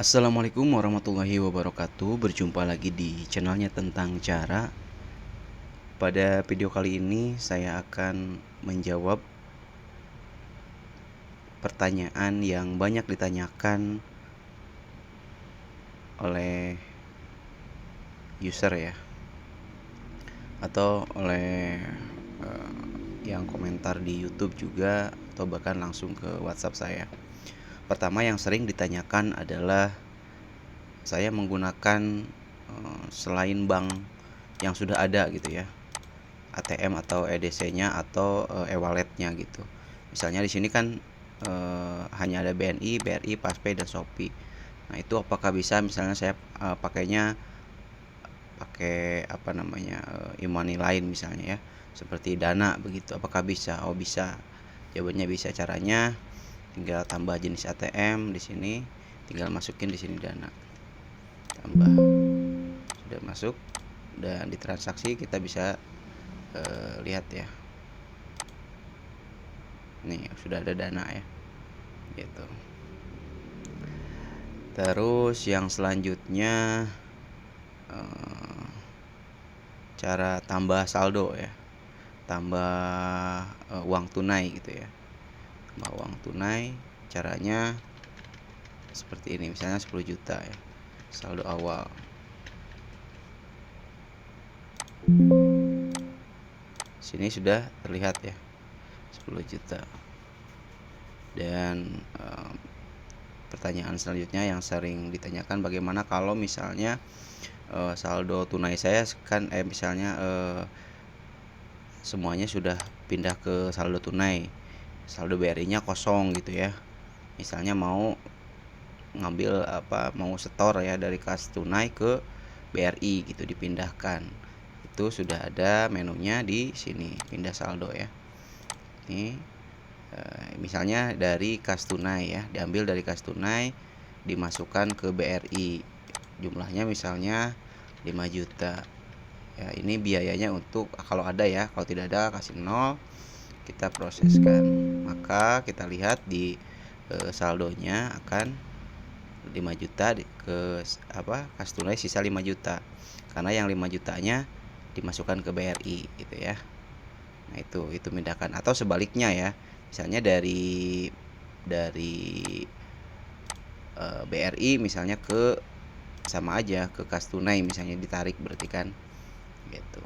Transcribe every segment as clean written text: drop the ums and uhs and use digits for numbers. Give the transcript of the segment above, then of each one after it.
Assalamualaikum warahmatullahi wabarakatuh. Berjumpa lagi di channelnya tentang cara. Pada video kali ini saya akan menjawab pertanyaan yang banyak ditanyakan oleh user ya, atau oleh yang komentar di YouTube juga, atau bahkan langsung ke WhatsApp saya. Pertama yang sering ditanyakan adalah saya menggunakan selain bank yang sudah ada gitu ya, ATM atau EDC-nya atau e-wallet-nya gitu. Misalnya di sini kan hanya ada BNI, BRI, Paspay dan Shopee. Nah, itu apakah bisa misalnya saya pakainya pakai e-money lain misalnya ya, seperti Dana begitu. Apakah bisa? Oh, bisa. Jawabannya bisa. Caranya tinggal tambah jenis ATM di sini, tinggal masukin di sini Dana. Tambah. Sudah masuk dan di transaksi kita bisa lihat ya, nih sudah ada Dana ya gitu. Terus yang selanjutnya cara tambah saldo ya, tambah uang tunai gitu ya. Tambah uang tunai, caranya seperti ini, misalnya 10 juta ya, saldo awal. Sini sudah terlihat ya, 10 juta. Dan pertanyaan selanjutnya yang sering ditanyakan, bagaimana kalau misalnya saldo tunai saya kan misalnya semuanya sudah pindah ke saldo tunai, saldo BRI-nya kosong gitu ya. Misalnya mau ngambil mau setor ya dari kas tunai ke BRI gitu, dipindahkan. Itu sudah ada menunya di sini, pindah saldo ya. Ini misalnya dari kas tunai ya, diambil dari kas tunai, dimasukkan ke BRI. Jumlahnya misalnya 5 juta. Ya, ini biayanya untuk kalau ada ya, kalau tidak ada kasih 0, kita proseskan. Maka kita lihat di saldonya akan 5 juta ke kas tunai, sisa 5 juta. Karena yang 5 jutanya dimasukkan ke BRI gitu ya. Nah, itu pindahkan, atau sebaliknya ya. Misalnya dari BRI misalnya ke sama aja ke kas tunai, misalnya ditarik, berarti kan gitu.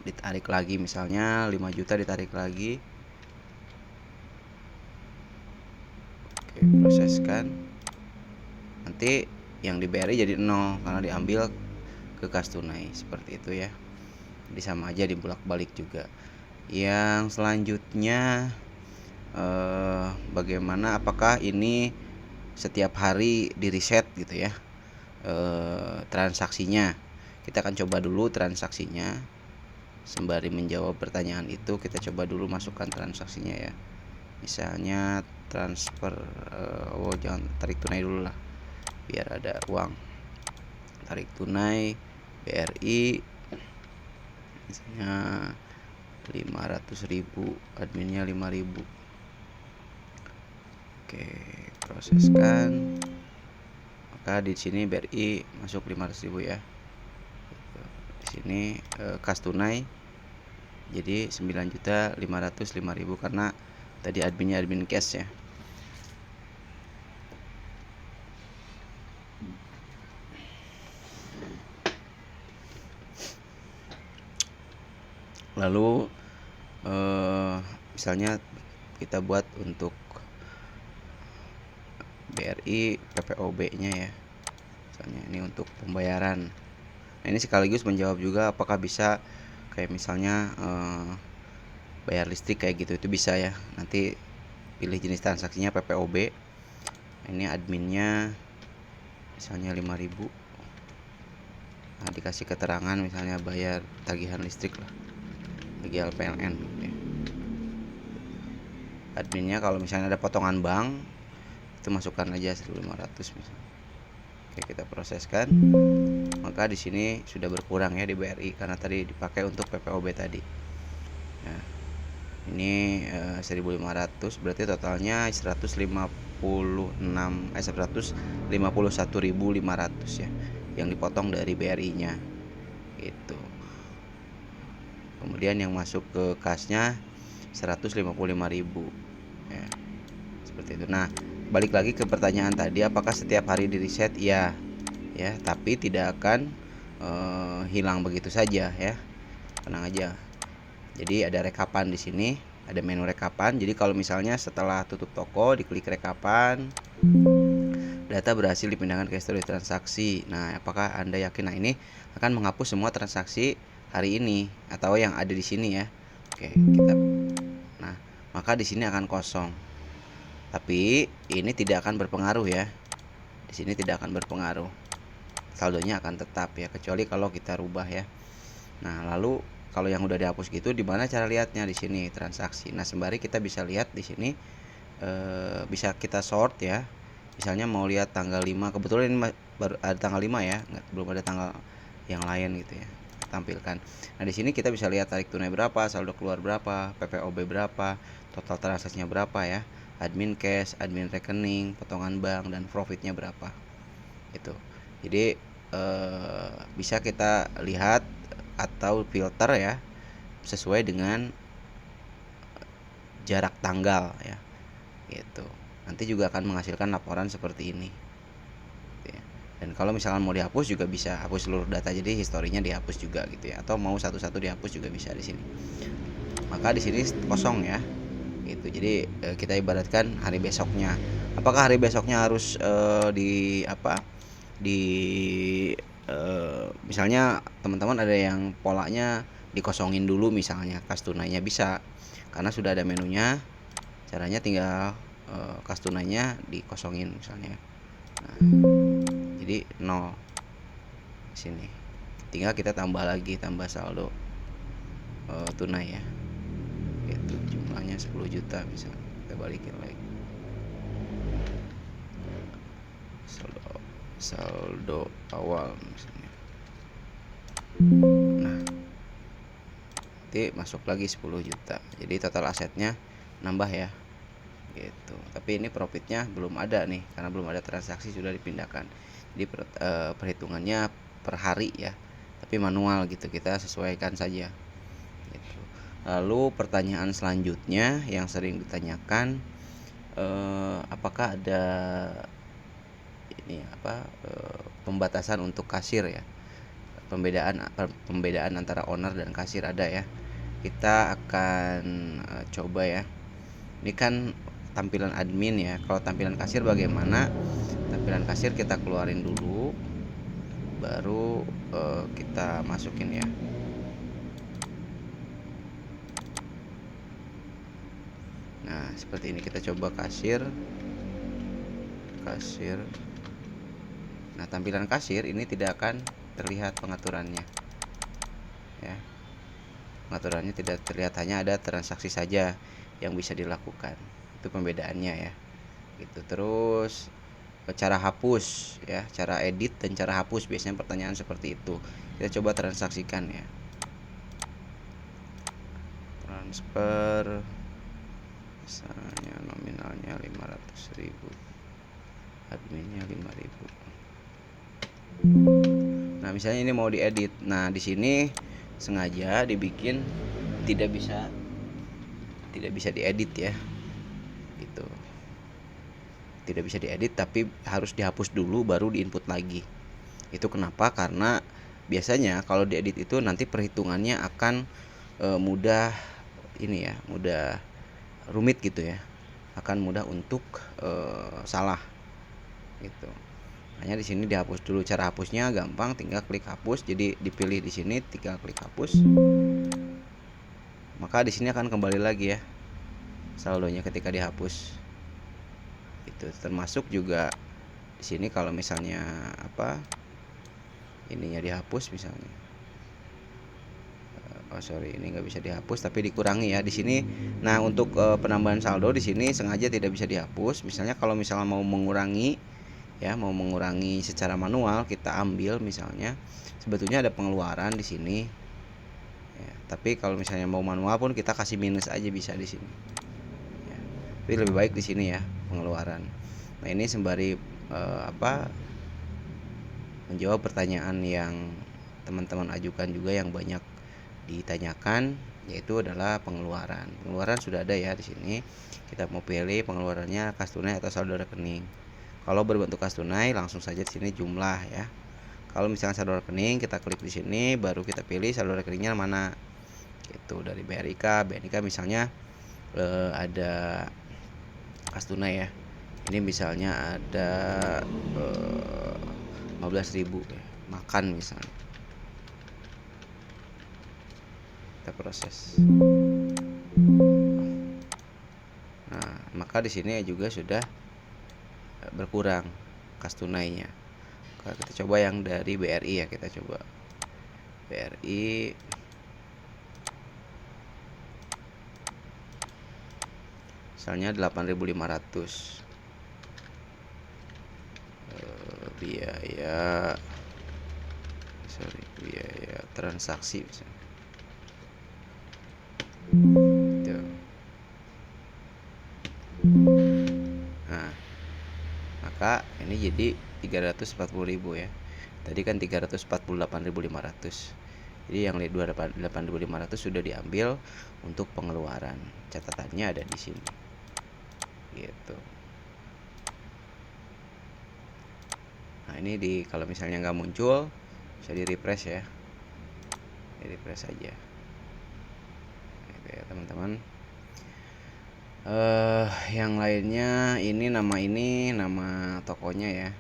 Ditarik lagi misalnya 5 juta, ditarik lagi. Oke, proseskan. Nanti yang di BRI jadi 0 karena diambil ke kas tunai, seperti itu ya. Jadi sama aja, dibolak-balik juga. Yang selanjutnya bagaimana, apakah ini setiap hari di reset gitu ya transaksinya. Kita akan coba dulu transaksinya. Sembari menjawab pertanyaan itu, kita coba dulu masukkan transaksinya ya. Misalnya transfer, jangan tarik tunai dulu lah, biar ada uang. Tarik tunai BRI misalnya 500.000, adminnya 5.000. Oke, proseskan. Maka di sini BRI masuk 500.000 ya. Di sini kas tunai jadi 9.505.000 karena tadi adminnya admin cash ya. Lalu misalnya kita buat untuk BRI PPOB-nya ya. Misalnya ini untuk pembayaran. Nah, ini sekaligus menjawab juga apakah bisa kayak misalnya bayar listrik kayak gitu, itu bisa ya. Nanti pilih jenis transaksinya PPOB. Ini adminnya misalnya 5.000. Nah, dikasih keterangan misalnya bayar tagihan listrik lah, bagi PLN ya. Adminnya kalau misalnya ada potongan bank, itu masukkan aja 1.500 misalnya. Oke, kita proseskan. Maka di sini sudah berkurang ya di BRI karena tadi dipakai untuk PPOB tadi. Nah, ini 1.500, berarti totalnya 150 151.500 ya yang dipotong dari BRI-nya itu. Kemudian yang masuk ke kasnya 155.000 ya. Seperti itu. Nah, balik lagi ke pertanyaan tadi, apakah setiap hari di reset? Iya ya, tapi tidak akan hilang begitu saja ya. Tenang aja. Jadi ada rekapan di sini, ada menu rekapan. Jadi kalau misalnya setelah tutup toko diklik rekapan, data berhasil dipindahkan ke histori transaksi. Nah, apakah Anda yakin? Nah, ini akan menghapus semua transaksi hari ini atau yang ada di sini ya. Oke, kita. Nah, maka di sini akan kosong. Tapi ini tidak akan berpengaruh ya. Di sini tidak akan berpengaruh. Saldonya akan tetap ya, kecuali kalau kita rubah ya. Nah, lalu kalau yang udah dihapus gitu, di mana cara lihatnya? Di sini transaksi. Nah, sembari kita bisa lihat di sini bisa kita sort ya. Misalnya mau lihat tanggal 5, kebetulan ini baru ada tanggal 5 ya, belum ada tanggal yang lain gitu ya. Tampilkan. Nah, di sini kita bisa lihat tarik tunai berapa, saldo keluar berapa, PPOB berapa, total transaksinya berapa ya, admin cash, admin rekening, potongan bank, dan profitnya berapa. Itu. Jadi bisa kita lihat atau filter ya sesuai dengan jarak tanggal ya. Gitu. Nanti juga akan menghasilkan laporan seperti ini. Dan kalau misalkan mau dihapus juga bisa hapus seluruh data, jadi historinya dihapus juga gitu ya, atau mau satu-satu dihapus juga bisa di sini. Maka di sini kosong ya. Gitu. Jadi kita ibaratkan hari besoknya. Apakah hari besoknya harus di apa? Di misalnya teman-teman ada yang polanya dikosongin dulu misalnya kas tunainya, bisa. Karena sudah ada menunya. Caranya tinggal kas tunainya dikosongin misalnya. Nah, jadi 0 di sini. Tinggal kita tambah lagi, tambah saldo tunai ya. Itu jumlahnya 10 juta misalnya. Kita balikin lagi. Saldo awal misalnya. Nah, nanti masuk lagi 10 juta. Jadi total asetnya nambah ya. Gitu. Tapi ini profitnya belum ada nih karena belum ada transaksi, sudah dipindahkan. Jadi perhitungannya per hari ya. Tapi manual gitu, kita sesuaikan saja. Gitu. Lalu pertanyaan selanjutnya yang sering ditanyakan, apakah ada ini pembatasan untuk kasir ya? Pembedaan antara owner dan kasir ada ya. Kita akan coba ya. Ini kan tampilan admin ya. Kalau tampilan kasir bagaimana? Tampilan kasir kita keluarin dulu, baru kita masukin ya. Nah, seperti ini kita coba kasir. Nah, tampilan kasir ini tidak akan terlihat pengaturannya ya. Pengaturannya tidak terlihat, hanya ada transaksi saja yang bisa dilakukan. Itu pembedaannya ya. Gitu. Terus cara hapus ya, cara edit dan cara hapus, biasanya pertanyaan seperti itu. Kita coba transaksikan ya. Transfer misalnya nominalnya 500.000, adminnya 5.000. Nah, misalnya ini mau diedit. Nah, di sini sengaja dibikin tidak bisa diedit ya. Gitu. Tidak bisa diedit, tapi harus dihapus dulu baru diinput lagi. Itu kenapa? Karena biasanya kalau diedit itu nanti perhitungannya akan mudah ini ya, mudah rumit gitu ya. Akan mudah untuk salah gitu. Hanya di sini dihapus dulu. Cara hapusnya gampang, tinggal klik hapus. Jadi dipilih di sini, tinggal klik hapus. Maka di sini akan kembali lagi ya saldonya ketika dihapus. Itu termasuk juga di sini kalau misalnya ininya dihapus misalnya. Ini nggak bisa dihapus tapi dikurangi ya di sini. Nah, untuk penambahan saldo di sini sengaja tidak bisa dihapus. Misalnya kalau misalnya mau mengurangi ya, mau mengurangi secara manual, kita ambil misalnya, sebetulnya ada pengeluaran di sini ya, tapi kalau misalnya mau manual pun kita kasih minus aja bisa di sini ya. Tapi lebih baik di sini ya, pengeluaran. Nah, ini sembari menjawab pertanyaan yang teman-teman ajukan juga yang banyak ditanyakan, yaitu adalah pengeluaran. Pengeluaran sudah ada ya di sini. Kita mau pilih pengeluarannya kas tunai atau saldo rekening. Kalau berbentuk kas tunai, langsung saja di sini jumlah ya. Kalau misalnya saldo rekening, kita klik di sini, baru kita pilih saldo rekeningnya mana. Itu dari BNIK misalnya ada kas tunai ya. Ini misalnya ada 15.000 ya, makan misalnya. Kita proses. Nah, maka di sini juga sudah berkurang kas tunainya. Kalau kita coba yang dari BRI ya, kita coba BRI. Misalnya 8.500. Biaya transaksi misalnya. Tuh. Nah, maka ini jadi 340.000 ya. Tadi kan 348.500. Jadi yang 8.500 sudah diambil untuk pengeluaran. Catatannya ada di sini. Gitu. Nah, ini kalau misalnya nggak muncul, bisa di refresh ya. Di refresh aja. Gitu ya, teman-teman. Yang lainnya ini nama tokonya ya.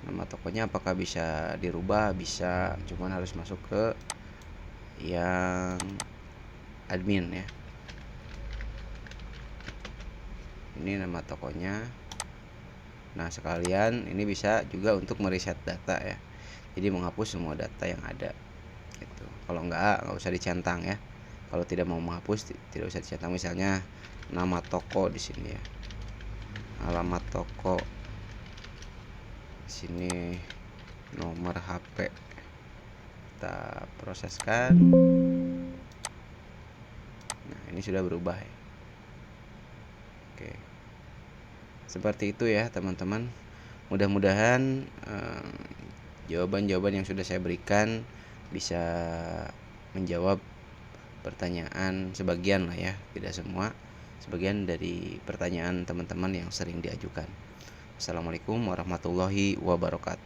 Nama tokonya apakah bisa dirubah? Bisa, cuman harus masuk ke yang admin ya. Ini nama tokonya. Nah, sekalian ini bisa juga untuk mereset data ya. Jadi menghapus semua data yang ada. Gitu. Kalau nggak usah dicentang ya. Kalau tidak mau menghapus tidak usah dicentang, misalnya nama toko di sini ya. Alamat toko. Di sini nomor HP. Kita proseskan. Nah, ini sudah berubah ya. Oke. Seperti itu ya, teman-teman. Mudah-mudahan jawaban-jawaban yang sudah saya berikan bisa menjawab pertanyaan sebagian lah ya, tidak semua, sebagian dari pertanyaan teman-teman yang sering diajukan. Assalamualaikum warahmatullahi wabarakatuh.